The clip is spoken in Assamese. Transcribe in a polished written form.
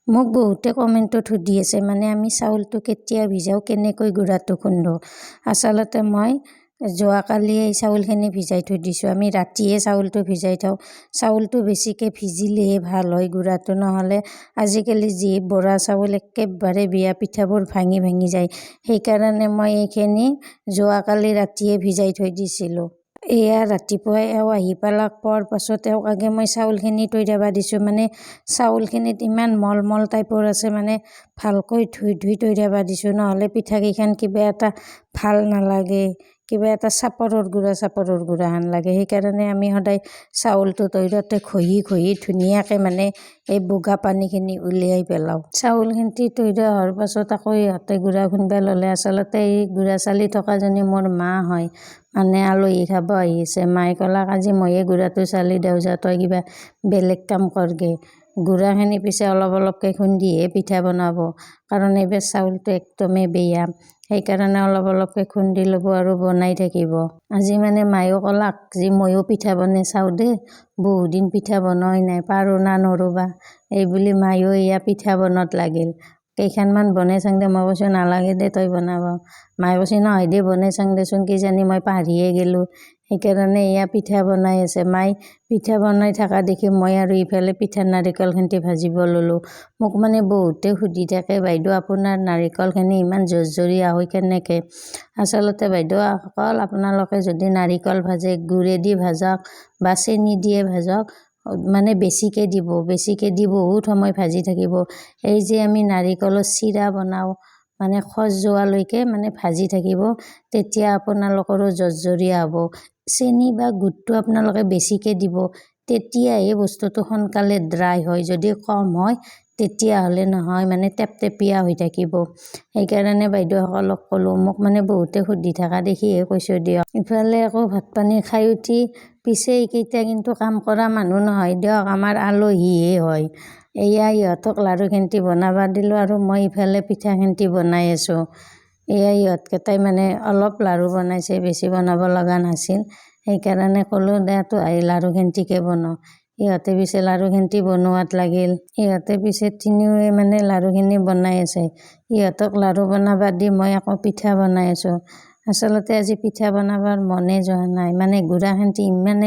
মোক বহুতে কমেণ্টত সুধি আছে মানে আমি চাউলটো কেতিয়া ভিজাওঁ, কেনেকৈ গুড়াটো খুন্দো। আচলতে মই যোৱাকালি এই চাউলখিনি ভিজাই থৈ দিছোঁ। আমি ৰাতিয়ে চাউলটো ভিজাই থওঁ। চাউলটো বেছিকৈ ভিজিলেহে ভাল হয় গুড়াটো, নহ'লে আজিকালি যি বৰা চাউল একেবাৰে বিয়া পিঠাবোৰ ভাঙি ভাঙি যায়। সেইকাৰণে মই এইখিনি যোৱাকালি ৰাতিয়ে ভিজাই থৈ দিছিলোঁ। এয়া ৰাতিপুৱাই এওঁ আহি পালাক, পোৱাৰ পাছত এওঁক আগে মই চাউলখিনি থৈ দিব দিছোঁ। মানে চাউলখিনিত ইমান মলমল টাইপৰ আছে, মানে ভালকৈ ধুই থৈ দিব দিছোঁ, নহ'লে পিঠাকেইখন কিবা এটা ভাল নালাগে, কিবা এটা চাপৰৰ গুড়া হেন লাগে। সেইকাৰণে আমি সদায় চাউলটো তৈৰতে ঘঁহি ধুনীয়াকৈ মানে এই বগা পানীখিনি উলিয়াই পেলাওঁ। চাউলখিনি থৈ দিয়া হোৱাৰ পাছত আকৌ ইহঁতে গুড়া খুন্দিব ল'লে। আচলতে এই গুড়া চালি থকাজনী মোৰ মা হয়, মানে আলহী খাব আহিছে। মায়ে ক'লাক আজি ময়ে গুড়াটো চালি দিওঁ, যা তই কিবা বেলেগ কাম কৰগে। গুড়াখিনি পিছে অলপ অলপকৈ খুন্দিহে পিঠা বনাব, কাৰণ এইবাৰ চাউলটো একদমেই বেয়া। সেইকাৰণে অলপ অলপকৈ খুন্দি ল'ব আৰু বনাই থাকিব। আজি মানে মায়েও ক'লাক যে ময়ো পিঠা বনাই চাওঁ দে, বহুদিন পিঠা বনোৱাই নাই, পাৰো না নৰো বা। এইবুলি মায়েও এয়া পিঠা বনোৱাত লাগিল। কেইখনমান বনাই চাং দে, মই কৈছোঁ নালাগে দে তই বনাব। মায়ে কৈছে নহয় দে বনাই চাং দেচোন, কিজানি মই পাহৰিয়ে গ'লোঁ। সেইকাৰণে এয়া পিঠা বনাই আছে। মায়ে পিঠা বনাই থকা দেখি মই আৰু ইফালে পিঠাৰ নাৰিকলখিনি ভাজিব ল'লোঁ। মোক মানে বহুতে সুধি থাকে, বাইদেউ আপোনাৰ নাৰিকলখিনি ইমান জৰজৰীয়া হয় কেনেকৈ? আচলতে বাইদেউসকল, আপোনালোকে যদি নাৰিকল ভাজে গুড়েদি ভাজক বা চেনি দিয়ে ভাজক, মানে বেছিকৈ দি বহুত সময় ভাজি থাকিব। এই যে আমি নাৰিকলৰ চিৰা বনাওঁ, মানে খজ যোৱালৈকে মানে ভাজি থাকিব, তেতিয়া আপোনালোকৰো জৰজৰীয়া হ'ব। চেনি বা গুড়টো আপোনালোকে বেছিকৈ দিব, তেতিয়াহে বস্তুটো সোনকালে ড্ৰাই হয়। যদি কম হয় তেতিয়াহ'লে নহয়, মানে টেপটেপীয়া হৈ থাকিব। সেইকাৰণে বাইদেউসকলক ক'লোঁ। মোক মানে বহুতে সুধি থকা দেখিহে কৈছোঁ দিয়ক। ইফালে আকৌ ভাত পানী খাই উঠি পিছে এইকেইটা কিন্তু কাম কৰা মানুহ নহয় দিয়ক, আমাৰ আলহীহে হয়। এয়া ইহঁতক লাড়ুখিনি বনাব দিলোঁ আৰু মই ইফালে পিঠাখিনি বনাই আছোঁ। এয়া ইহঁতকেইটাই মানে অলপ লাড়ু বনাইছে, বেছি বনাব লগা নাছিল। সেইকাৰণে ক'লোঁ দে তই লাড়ুখিনিকে বনাওঁ। ইহঁতে পিছে লাড়ুখিনি বনোৱাত লাগিল। ইহঁতে পিছে তিনিওৱে মানে লাড়ুখিনি বনাই আছে। ইহঁতক লাড়ু বনাব দি মই আকৌ পিঠা বনাই আছোঁ। আচলতে আজি পিঠা বনাবৰ মনে যোৱা নাই, মানে গুড়াখিনি ইমানে